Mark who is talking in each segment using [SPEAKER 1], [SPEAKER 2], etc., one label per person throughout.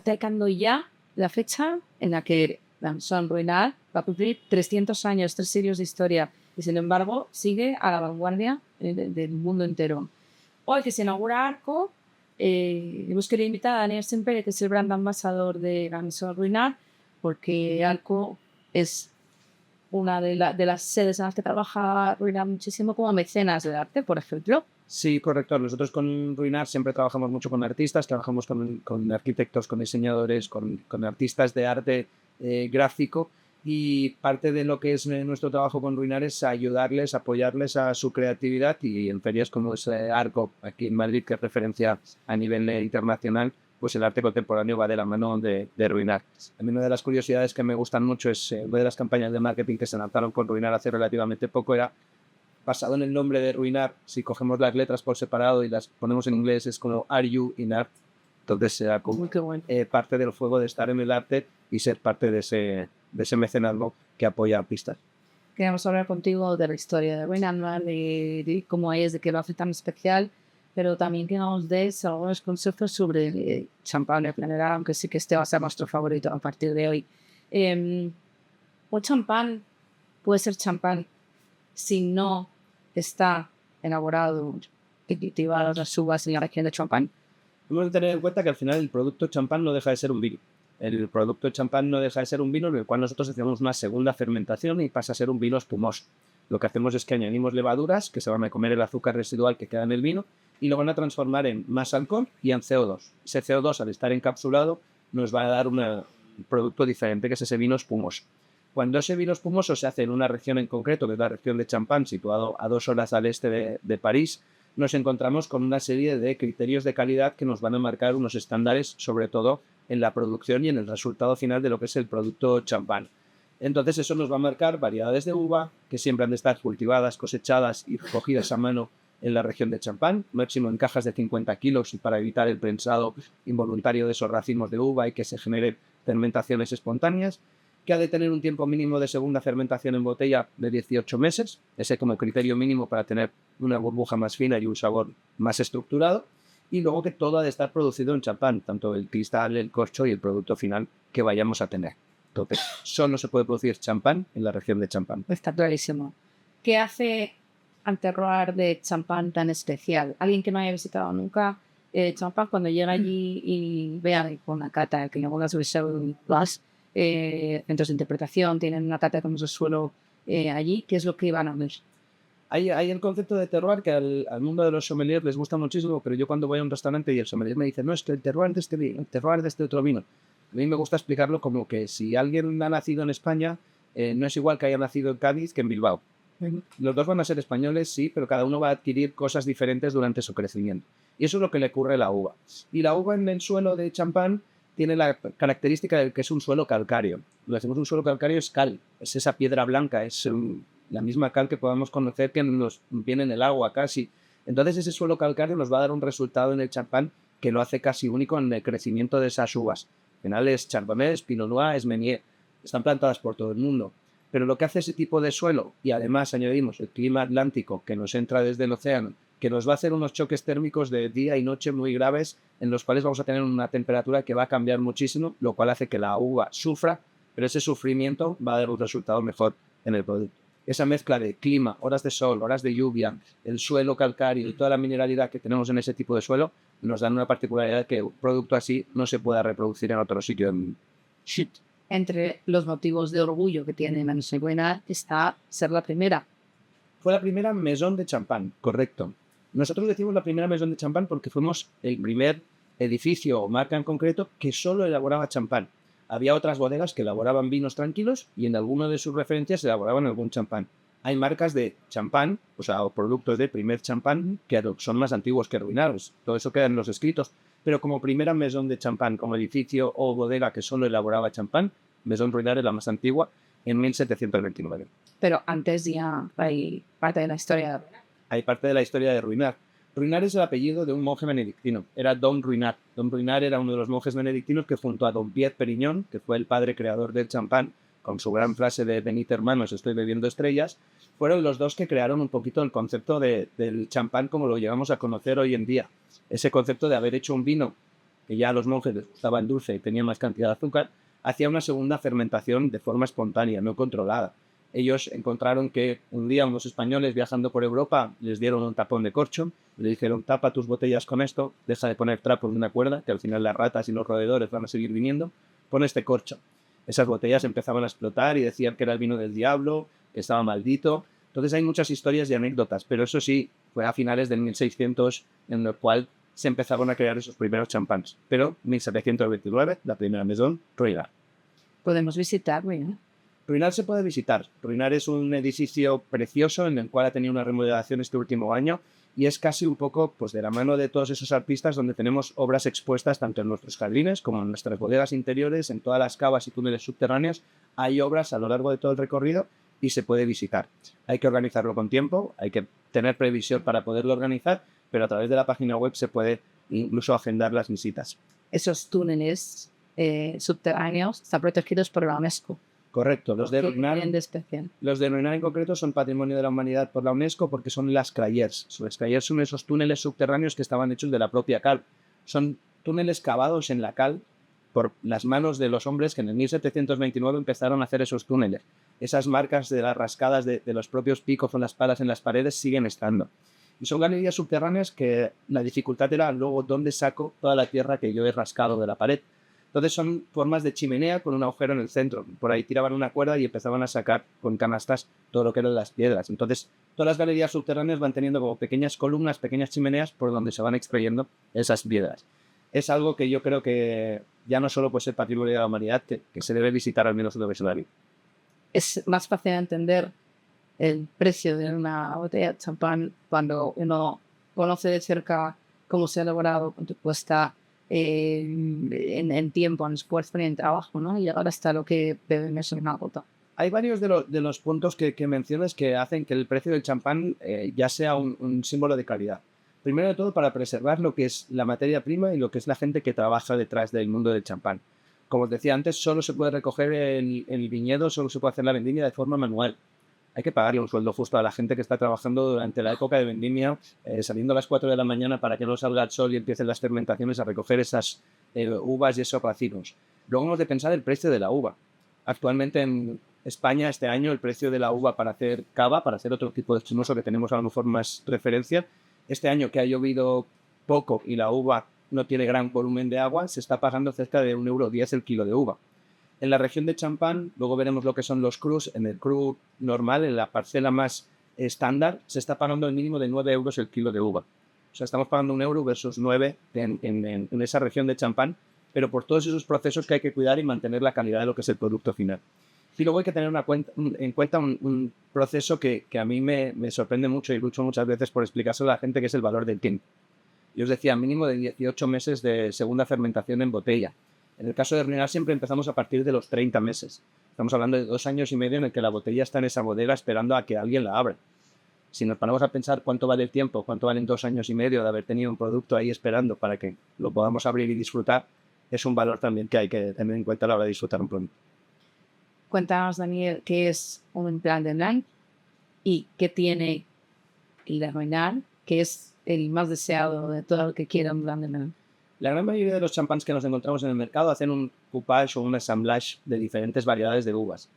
[SPEAKER 1] acercando ya la fecha en la que la Maison Ruinart va a cumplir 300 años, 3 siglos de historia, y sin embargo sigue a la vanguardia del mundo entero. Hoy que se inaugura Arco, hemos querido invitar a Daniel Sempere, que es el brand ambassador de la Maison Ruinart, porque Arco es una de las sedes en las que trabaja Ruinart muchísimo como mecenas de arte, por ejemplo.
[SPEAKER 2] Sí, correcto. Nosotros con Ruinart siempre trabajamos mucho con artistas, trabajamos con arquitectos, con diseñadores, con artistas de arte gráfico, y parte de lo que es nuestro trabajo con Ruinart es ayudarles, apoyarles a su creatividad, y en ferias como es Arco, aquí en Madrid, que es referencia a nivel internacional, pues el arte contemporáneo va de la mano de Ruinart. A mí una de las curiosidades que me gustan mucho es una de las campañas de marketing que se lanzaron con Ruinart hace relativamente poco, era basado en el nombre de Ruinart. Si cogemos las letras por separado y las ponemos en inglés, es como Are You in Art? Entonces será como parte del juego de estar en el arte y ser parte de ese mecenazgo que apoya a artistas.
[SPEAKER 1] Queríamos hablar contigo de la historia de Ruinart, de cómo es, de qué lo hace tan especial, pero también que nos des algunos consejos sobre champán en general, aunque sí que este va a ser nuestro favorito a partir de hoy. Un champán puede ser champán si no está elaborado y cultivado las uvas en la región de Champán.
[SPEAKER 2] Hemos de tener en cuenta que al final el producto champán no deja de ser un vino. El producto champán no deja de ser un vino en el cual nosotros hacemos una segunda fermentación y pasa a ser un vino espumoso. Lo que hacemos es que añadimos levaduras que se van a comer el azúcar residual que queda en el vino y lo van a transformar en más alcohol y en CO2. Ese CO2, al estar encapsulado, nos va a dar un producto diferente, que es ese vino espumoso. Cuando ese vino espumoso se hace en una región en concreto, que es la región de Champagne, situado a 2 horas al este de París, nos encontramos con una serie de criterios de calidad que nos van a marcar unos estándares, sobre todo en la producción y en el resultado final de lo que es el producto champán. Entonces eso nos va a marcar variedades de uva que siempre han de estar cultivadas, cosechadas y recogidas a mano en la región de Champagne, máximo en cajas de 50 kilos, y para evitar el prensado involuntario de esos racimos de uva y que se generen fermentaciones espontáneas, que ha de tener un tiempo mínimo de segunda fermentación en botella de 18 meses, ese como criterio mínimo para tener una burbuja más fina y un sabor más estructurado, y luego que todo ha de estar producido en champán, tanto el cristal, el corcho y el producto final que vayamos a tener. Entonces, solo se puede producir champán en la región de Champagne.
[SPEAKER 1] Está clarísimo. ¿Qué hace al terroir de Champagne tan especial? Alguien que no haya visitado nunca Champagne, cuando llega allí y vea con la cata, que algunas veces las centros de interpretación tienen una cata con su suelo allí, ¿qué es lo que van a ver?
[SPEAKER 2] Hay el concepto de terroir que al mundo de los sommeliers les gusta muchísimo, pero yo cuando voy a un restaurante y el sommelier me dice, no, es que el terroir de este vino, el terroir de este otro vino, a mí me gusta explicarlo como que si alguien ha nacido en España, no es igual que haya nacido en Cádiz que en Bilbao. Los dos van a ser españoles, sí, pero cada uno va a adquirir cosas diferentes durante su crecimiento. Y eso es lo que le ocurre a la uva. Y la uva en el suelo de champán tiene la característica de que es un suelo calcáreo. Lo que hacemos un suelo calcáreo es cal, es esa piedra blanca, es la misma cal que podamos conocer que nos viene en el agua casi. Entonces ese suelo calcáreo nos va a dar un resultado en el champán que lo hace casi único en el crecimiento de esas uvas. Al final es Chardonnay, es Pinot Noir, es Meunier. Están plantadas por todo el mundo. Pero lo que hace ese tipo de suelo, y además añadimos el clima atlántico que nos entra desde el océano, que nos va a hacer unos choques térmicos de día y noche muy graves, en los cuales vamos a tener una temperatura que va a cambiar muchísimo, lo cual hace que la uva sufra, pero ese sufrimiento va a dar un resultado mejor en el producto. Esa mezcla de clima, horas de sol, horas de lluvia, el suelo calcáreo y toda la mineralidad que tenemos en ese tipo de suelo, nos dan una particularidad que un producto así no se pueda reproducir en otro sitio.
[SPEAKER 1] Entre los motivos de orgullo que tiene la Maison Ruinart está ser la primera.
[SPEAKER 2] Fue la primera maison de champán, correcto. Nosotros decimos la primera maison de champán porque fuimos el primer edificio o marca en concreto que solo elaboraba champán. Había otras bodegas que elaboraban vinos tranquilos y en alguna de sus referencias elaboraban algún champán. Hay marcas de champán, o sea, o productos de primer champán que son más antiguos que Ruinart. Todo eso queda en los escritos. Pero como primera maison de champán, como edificio o bodega que solo elaboraba champán, Maison Ruinart es la más antigua, en 1729.
[SPEAKER 1] Pero antes ya hay parte de la historia.
[SPEAKER 2] Hay parte de la historia de Ruinart. Ruinart es el apellido de un monje benedictino. Era Don Ruinart. Don Ruinart era uno de los monjes benedictinos que junto a Don Pierre Perignon, que fue el padre creador del champán, con su gran frase de venid hermanos, estoy bebiendo estrellas, fueron los dos que crearon un poquito el concepto del champán como lo llevamos a conocer hoy en día. Ese concepto de haber hecho un vino que ya a los monjes les gustaba el dulce y tenía más cantidad de azúcar, hacía una segunda fermentación de forma espontánea, no controlada. Ellos encontraron que un día unos españoles viajando por Europa les dieron un tapón de corcho, le dijeron tapa tus botellas con esto, deja de poner trapos de una cuerda, que al final las ratas y los roedores van a seguir viniendo, pon este corcho. Esas botellas empezaban a explotar y decían que era el vino del diablo, que estaba maldito. Entonces hay muchas historias y anécdotas, pero eso sí, fue a finales del 1600 en el cual se empezaron a crear esos primeros champáns. Pero 1729, la primera maison, Ruinart.
[SPEAKER 1] Podemos visitarlo, ¿no?
[SPEAKER 2] Ruinart se puede visitar. Ruinart es un edificio precioso en el cual ha tenido una remodelación este último año y es casi un poco pues, de la mano de todos esos artistas donde tenemos obras expuestas tanto en nuestros jardines como en nuestras bodegas interiores, en todas las cavas y túneles subterráneos. Hay obras a lo largo de todo el recorrido y se puede visitar. Hay que organizarlo con tiempo, hay que tener previsión para poderlo organizar, pero a través de la página web se puede incluso agendar las visitas.
[SPEAKER 1] Esos túneles subterráneos están protegidos por la UNESCO.
[SPEAKER 2] Correcto, los de Ruinart en concreto son Patrimonio de la Humanidad por la UNESCO porque son las crayers. Las crayers son esos túneles subterráneos que estaban hechos de la propia cal. Son túneles cavados en la cal por las manos de los hombres que en el 1729 empezaron a hacer esos túneles. Esas marcas de las rascadas de los propios picos o las palas en las paredes siguen estando. Y son galerías subterráneas que la dificultad era luego dónde saco toda la tierra que yo he rascado de la pared. Entonces son formas de chimenea con un agujero en el centro. Por ahí tiraban una cuerda y empezaban a sacar con canastas todo lo que eran las piedras. Entonces todas las galerías subterráneas van teniendo como pequeñas columnas, pequeñas chimeneas por donde se van extrayendo esas piedras. Es algo que yo creo que ya no solo puede ser patrimonio de la humanidad, que se debe visitar al menos una vez en la vida.
[SPEAKER 1] Es más fácil entender el precio de una botella de champán cuando uno conoce de cerca cómo se ha elaborado, cuánto cuesta en tiempo, en esfuerzo y en trabajo, ¿no? Y llegar hasta lo que bebemos en una gota.
[SPEAKER 2] Hay varios de los puntos que mencionas que hacen que el precio del champán ya sea un símbolo de calidad. Primero de todo, para preservar lo que es la materia prima y lo que es la gente que trabaja detrás del mundo del champán. Como os decía antes, solo se puede recoger el viñedo, solo se puede hacer la vendimia de forma manual. Hay que pagarle un sueldo justo a la gente que está trabajando durante la época de vendimia, saliendo a las 4 de la mañana para que no salga el sol y empiecen las fermentaciones a recoger esas uvas y esos racinos. Luego hemos de pensar el precio de la uva. Actualmente en España, este año, el precio de la uva para hacer cava, para hacer otro tipo de espumoso que tenemos a lo mejor más referencia, este año que ha llovido poco y la uva no tiene gran volumen de agua, se está pagando cerca de 1,10 € el kilo de uva. En la región de Champán, luego veremos lo que son los crus. En el cru normal, en la parcela más estándar, se está pagando el mínimo de 9 € el kilo de uva. O sea, estamos pagando 1 € versus 9 en esa región de Champán, pero por todos esos procesos que hay que cuidar y mantener la calidad de lo que es el producto final. Y luego hay que tener en cuenta un proceso que a mí me sorprende mucho y lucho muchas veces por explicárselo a la gente, que es el valor del tiempo. Yo os decía, mínimo de 18 meses de segunda fermentación en botella. En el caso de Ruinart siempre empezamos a partir de los 30 meses. Estamos hablando de 2 años y medio en el que la botella está en esa bodega esperando a que alguien la abra. Si nos paramos a pensar cuánto vale el tiempo, cuánto valen 2 años y medio de haber tenido un producto ahí esperando para que lo podamos abrir y disfrutar, es un valor también que hay que tener en cuenta a la hora de disfrutar un producto.
[SPEAKER 1] Cuéntanos, Daniel, qué es un Blanc de Blanc y qué tiene el de Ruinart, que es el más deseado de todo el que quiera un Blanc de Blanc.
[SPEAKER 2] La gran mayoría de los champáns que nos encontramos en el mercado hacen un coupage o un assemblage de diferentes variedades de uvas.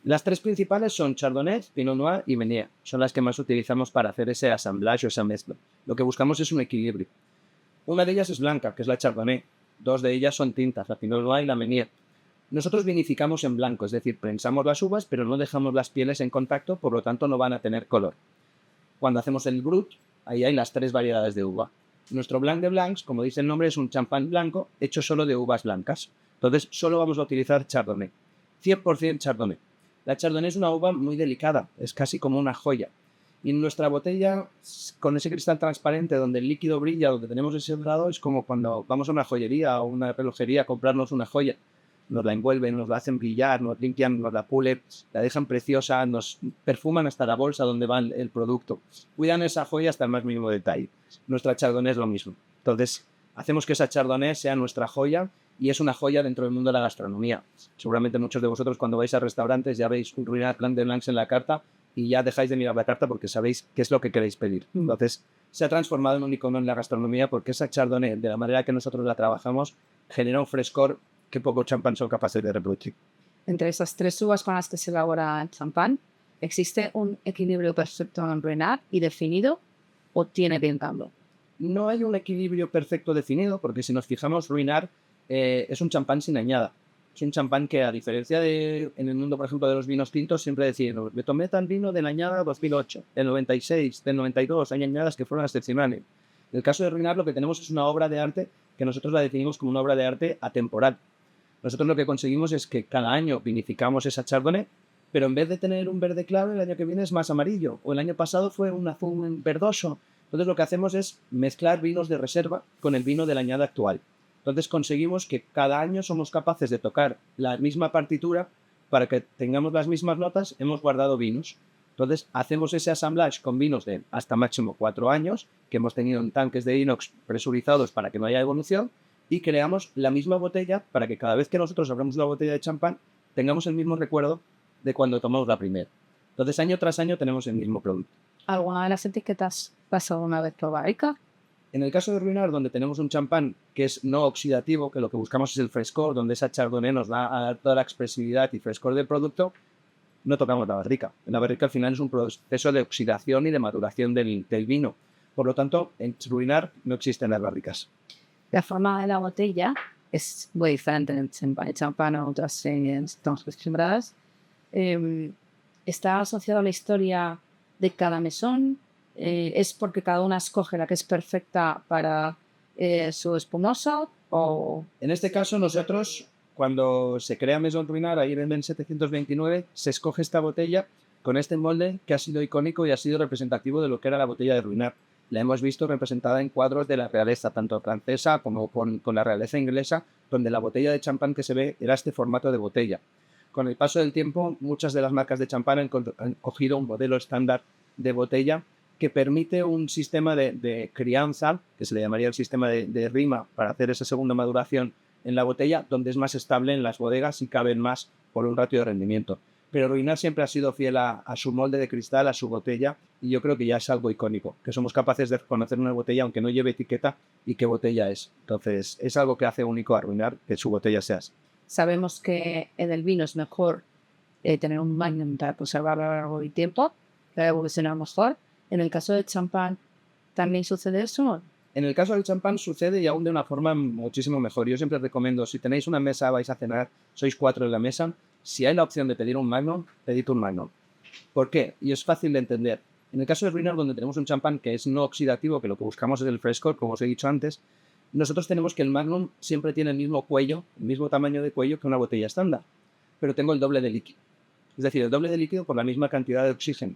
[SPEAKER 2] Las 3 principales son Chardonnay, Pinot Noir y Meunier. Son las que más utilizamos para hacer ese assemblage o esa mezcla. Lo que buscamos es un equilibrio. Una de ellas es blanca, que es la Chardonnay. 2 de ellas son tintas, la Pinot Noir y la Meunier. Nosotros vinificamos en blanco, es decir, prensamos las uvas, pero no dejamos las pieles en contacto, por lo tanto no van a tener color. Cuando hacemos el Brut, ahí hay las 3 variedades de uva. Nuestro Blanc de Blancs, como dice el nombre, es un champán blanco hecho solo de uvas blancas. Entonces, solo vamos a utilizar Chardonnay. 100% Chardonnay. La Chardonnay es una uva muy delicada, es casi como una joya. Y en nuestra botella, con ese cristal transparente donde el líquido brilla, donde tenemos ese dorado, es como cuando vamos a una joyería o una relojería a comprarnos una joya. Nos la envuelven, nos la hacen brillar, nos limpian, nos la pulen, la dejan preciosa, nos perfuman hasta la bolsa donde va el producto. Cuidan esa joya hasta el más mínimo detalle. Nuestra Chardonnay es lo mismo. Entonces, hacemos que esa Chardonnay sea nuestra joya y es una joya dentro del mundo de la gastronomía. Seguramente muchos de vosotros cuando vais a restaurantes ya veis un Ruinart Blanc de Blancs en la carta y ya dejáis de mirar la carta porque sabéis qué es lo que queréis pedir. Entonces, se ha transformado en un icono en la gastronomía porque esa Chardonnay, de la manera que nosotros la trabajamos, genera un frescor que pocos champán son capaces de reproducir.
[SPEAKER 1] Entre esas tres uvas con las que se elabora el champán, ¿existe un equilibrio perfecto en Ruinart y definido o tiene bien cambio?
[SPEAKER 2] No hay un equilibrio perfecto definido porque si nos fijamos, Ruinart es un champán sin añada. Es un champán que, a diferencia de en el mundo, por ejemplo, de los vinos tintos, siempre decimos, me tomé tal vino de la añada 2008, del 96, del 92, hay añadas que fueron excepcionales. En el caso de Ruinart lo que tenemos es una obra de arte que nosotros la definimos como una obra de arte atemporal. Nosotros lo que conseguimos es que cada año vinificamos esa Chardonnay, pero en vez de tener un verde claro, el año que viene es más amarillo, o el año pasado fue un azul verdoso. Entonces lo que hacemos es mezclar vinos de reserva con el vino de la añada actual. Entonces conseguimos que cada año somos capaces de tocar la misma partitura para que tengamos las mismas notas, hemos guardado vinos. Entonces hacemos ese assemblage con vinos de hasta máximo 4 años, que hemos tenido en tanques de inox presurizados para que no haya evolución, y creamos la misma botella para que cada vez que nosotros abramos una botella de champán tengamos el mismo recuerdo de cuando tomamos la primera. Entonces año tras año tenemos el mismo producto.
[SPEAKER 1] ¿Alguna de las etiquetas pasó una vez por barrica?
[SPEAKER 2] En el caso de Ruinart, donde tenemos un champán que es no oxidativo, que lo que buscamos es el frescor, donde esa Chardonnay nos va a dar toda la expresividad y frescor del producto, no tocamos la barrica. La barrica al final es un proceso de oxidación y de maduración del vino. Por lo tanto, en Ruinart no existen las barricas.
[SPEAKER 1] La forma de la botella es muy diferente en el champán a otras estamos acostumbradas. Está asociado a la historia de cada mesón. ¿Es porque cada una escoge la que es perfecta para su espumoso? O...
[SPEAKER 2] En este caso, nosotros, cuando se crea Maison Ruinart, ahí en 1729, se escoge esta botella con este molde que ha sido icónico y ha sido representativo de lo que era la botella de Ruinart. La hemos visto representada en cuadros de la realeza, tanto francesa como con la realeza inglesa, donde la botella de champán que se ve era este formato de botella. Con el paso del tiempo, muchas de las marcas de champán han cogido un modelo estándar de botella que permite un sistema de crianza, que se le llamaría el sistema de rima, para hacer esa segunda maduración en la botella, donde es más estable en las bodegas y caben más por un ratio de rendimiento. Pero Ruinart siempre ha sido fiel a su molde de cristal, a su botella, y yo creo que ya es algo icónico, que somos capaces de reconocer una botella aunque no lleve etiqueta y qué botella es. Entonces, es algo que hace único a Ruinart que su botella sea así.
[SPEAKER 1] Sabemos que en el vino es mejor tener un magnum para conservarlo a lo largo del tiempo, para evolucionar mejor. En el caso del champán, ¿también sucede eso?
[SPEAKER 2] En el caso del champán sucede y aún de una forma muchísimo mejor. Yo siempre recomiendo, si tenéis una mesa, vais a cenar, sois 4 en la mesa, si hay la opción de pedir un magnum, pedid un magnum. ¿Por qué? Y es fácil de entender. En el caso de Ruinart, donde tenemos un champán que es no oxidativo, que lo que buscamos es el frescor, como os he dicho antes, nosotros tenemos que el magnum siempre tiene el mismo cuello, el mismo tamaño de cuello que una botella estándar, pero tengo el doble de líquido. Es decir, el doble de líquido por la misma cantidad de oxígeno.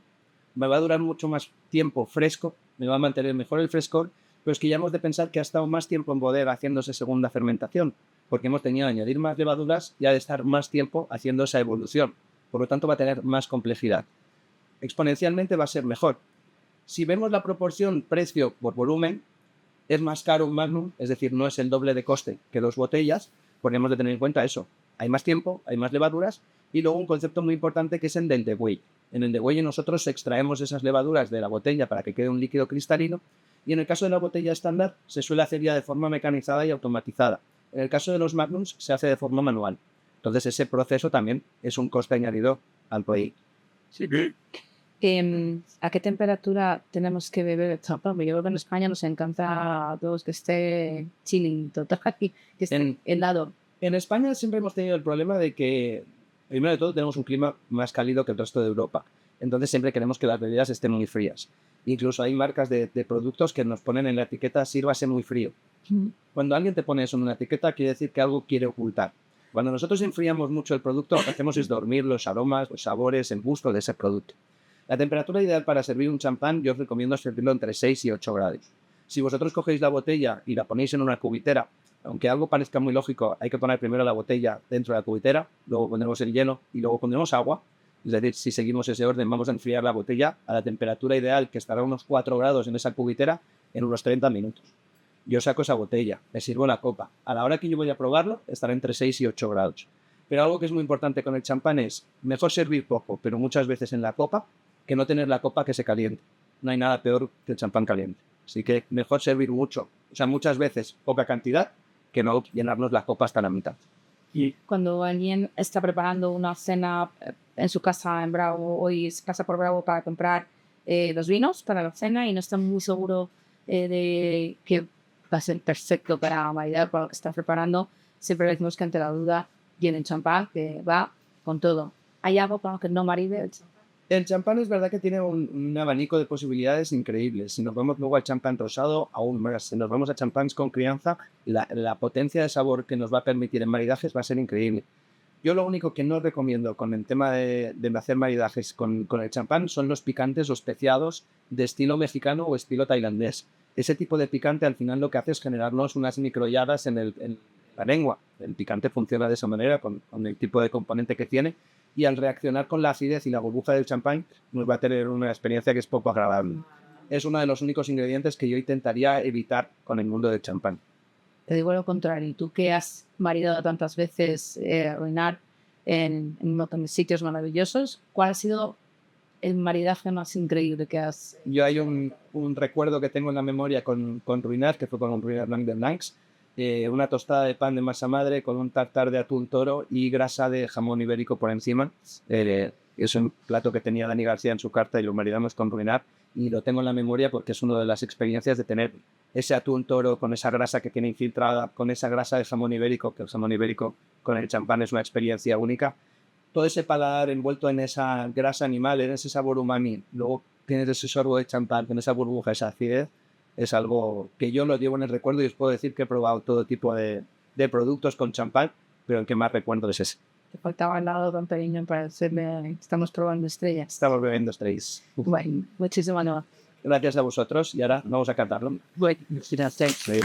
[SPEAKER 2] Me va a durar mucho más tiempo fresco, me va a mantener mejor el frescor, pero es que ya hemos de pensar que ha estado más tiempo en bodega haciéndose segunda fermentación, porque hemos tenido que añadir más levaduras y ha de estar más tiempo haciendo esa evolución. Por lo tanto, va a tener más complejidad. Exponencialmente va a ser mejor. Si vemos la proporción precio por volumen, es más caro un Magnum, es decir, no es el doble de coste que 2 botellas, porque hemos de tener en cuenta eso. Hay más tiempo, hay más levaduras, y luego un concepto muy importante que es el del degüell. En el degüell nosotros extraemos esas levaduras de la botella para que quede un líquido cristalino, y en el caso de la botella estándar se suele hacer ya de forma mecanizada y automatizada. En el caso de los Magnums se hace de forma manual. Entonces ese proceso también es un coste añadido al producto.
[SPEAKER 1] Sí. ¿A qué temperatura tenemos que beber el champán? Yo creo que en España nos encanta a todos que esté chilling total, que esté helado.
[SPEAKER 2] En España siempre hemos tenido el problema de que, primero de todo, tenemos un clima más cálido que el resto de Europa. Entonces siempre queremos que las bebidas estén muy frías. Incluso hay marcas de productos que nos ponen en la etiqueta sírvase muy frío. Cuando alguien te pone eso en una etiqueta, quiere decir que algo quiere ocultar. Cuando nosotros enfriamos mucho el producto, lo que hacemos es dormir los aromas, los sabores, el gusto de ese producto. La temperatura ideal para servir un champán, yo os recomiendo servirlo entre 6 y 8 grados. Si vosotros cogéis la botella y la ponéis en una cubitera, aunque algo parezca muy lógico, hay que poner primero la botella dentro de la cubitera, luego ponemos el hielo y luego pondremos agua. Es decir, si seguimos ese orden, vamos a enfriar la botella a la temperatura ideal, que estará a unos 4 grados en esa cubitera, en unos 30 minutos. Yo saco esa botella, me sirvo la copa. A la hora que yo voy a probarlo, estará entre 6 y 8 grados. Pero algo que es muy importante con el champán es, mejor servir poco, pero muchas veces en la copa, que no tener la copa que se caliente. No hay nada peor que el champán caliente. Así que mejor servir mucho, o sea, muchas veces poca cantidad, que no llenarnos las copas hasta la mitad.
[SPEAKER 1] Y cuando alguien está preparando una cena en su casa en Bravo, hoy pasa por Bravo para comprar los vinos para la cena y no está muy seguro de que va a ser perfecto para maridar para lo que está preparando, siempre decimos que ante la duda llenen champán, que va con todo. ¿Hay algo para que no maride el champán?
[SPEAKER 2] El champán es verdad que tiene un abanico de posibilidades increíbles. Si nos vamos luego al champán rosado, aún más. Si nos vamos a champáns con crianza, la potencia de sabor que nos va a permitir en maridajes va a ser increíble. Yo lo único que no recomiendo con el tema de hacer maridajes con el champán son los picantes o especiados de estilo mexicano o estilo tailandés. Ese tipo de picante al final lo que hace es generarnos unas microlladas en la lengua. El picante funciona de esa manera con el tipo de componente que tiene. Y al reaccionar con la acidez y la burbuja del champán, nos va a tener una experiencia que es poco agradable. Es uno de los únicos ingredientes que yo intentaría evitar con el mundo del champán.
[SPEAKER 1] Te digo lo contrario, tú que has maridado tantas veces Ruinar en un montón de sitios maravillosos, ¿cuál ha sido el maridaje más increíble que has?
[SPEAKER 2] Yo hay un recuerdo que tengo en la memoria con Ruinar, que fue con un Ruinar Blanc de Blancs, una tostada de pan de masa madre con un tartar de atún toro y grasa de jamón ibérico por encima. Es un plato que tenía Dani García en su carta y lo maridamos con Ruinar y lo tengo en la memoria porque es una de las experiencias de tener ese atún toro con esa grasa que tiene infiltrada, con esa grasa de jamón ibérico, que el jamón ibérico con el champán es una experiencia única. Todo ese paladar envuelto en esa grasa animal, en ese sabor umami, luego tienes ese sorbo de champán con esa burbuja, esa acidez, es algo que yo lo llevo en el recuerdo y os puedo decir que he probado todo tipo de productos con champán, pero el que más recuerdo es ese.
[SPEAKER 1] Te faltaba al lado tan pequeño para decirle, estamos probando estrellas.
[SPEAKER 2] Estamos bebiendo estrellas.
[SPEAKER 1] Bueno, muchísimas gracias.
[SPEAKER 2] Gracias a vosotros y ahora vamos a cantarlo.
[SPEAKER 1] Bueno, gracias.
[SPEAKER 2] Sí.